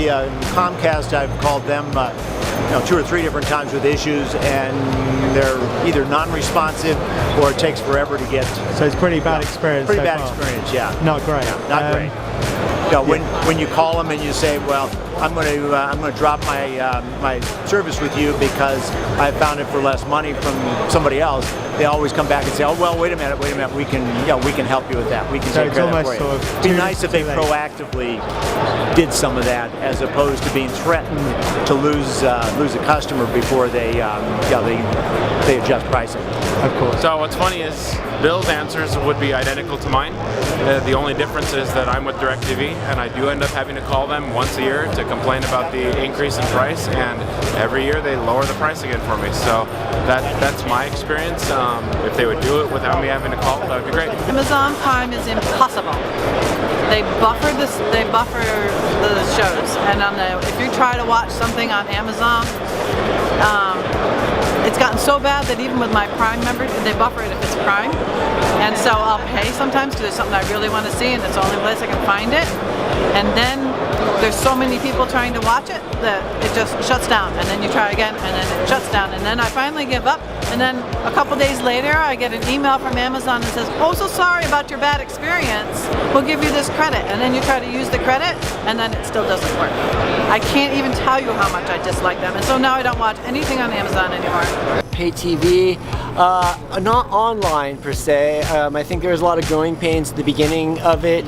Comcast, I've called them 2 or 3 different times with issues, and they're either non-responsive or it takes forever to get. So it's pretty bad experience. Pretty so bad far. experience, yeah. Not great. Not great. When you call them and you say, well, I'm going to drop my service with you because I found it for less money from somebody else, they always come back and say, oh well, wait a minute, we can help you with that. We can take care of that for you. It'd be nice if they proactively did some of that, as opposed to being threatened to lose a customer before they adjust pricing. Of course. So what's funny is Bill's answers would be identical to mine. The only difference is that I'm with DirecTV, and I do end up having to call them once a year to complain about the increase in price, and every year they lower the price again for me. So that's my experience. If they would do it without me having to call, that would be great. Amazon Prime is impossible. They buffer the shows, and if you try to watch something on Amazon, it's gotten so bad that even with my Prime members, they buffer it if it's Prime. And so I'll pay sometimes because there's something I really want to see and it's the only place I can find it. And then there's so many people trying to watch it that it just shuts down, and then you try again and then it shuts down, and then I finally give up, and then a couple days later I get an email from Amazon that says, oh, so sorry about your bad experience, we'll give you this credit, and then you try to use the credit and then it still doesn't work. I can't even tell you how much I dislike them, and so now I don't watch anything on Amazon anymore. Pay TV, not online per se. I think there was a lot of growing pains at the beginning of it,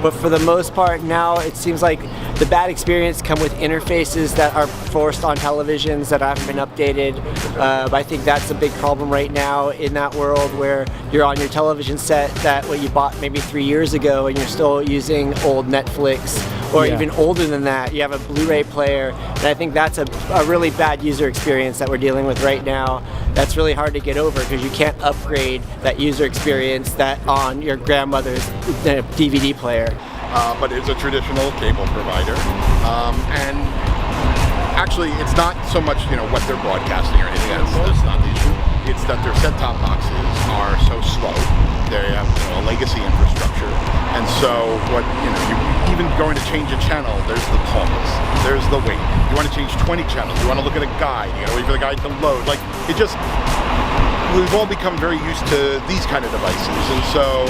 but for the most part now it seems like the bad experience come with interfaces that are forced on televisions that haven't been updated. I think that's a big problem right now in that world, where you're on your television set that what you bought maybe 3 years ago and you're still using old Netflix, or even older than that, you have a Blu-ray player, and I think that's a really bad user experience that we're dealing with right now. That's really hard to get over because you can't upgrade that user experience that on your grandmother's DVD player. But it's a traditional cable provider, and actually it's not so much what they're broadcasting or anything. That's not the issue. It's that their set-top boxes are so slow. They have a legacy infrastructure, and so you even going to change a channel, there's the pause, there's the wait. You want to change 20 channels, you want to look at a guide, you got to wait for the guide to load. We've all become very used to these kind of devices, and so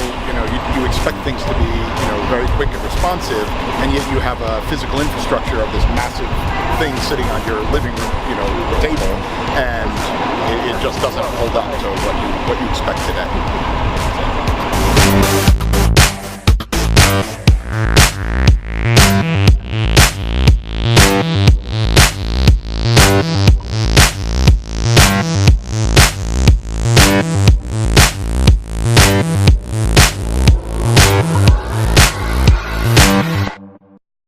you expect things to be very quick and responsive, and yet you have a physical infrastructure of this massive thing sitting on your living room table, and it just doesn't hold up to what you expect today.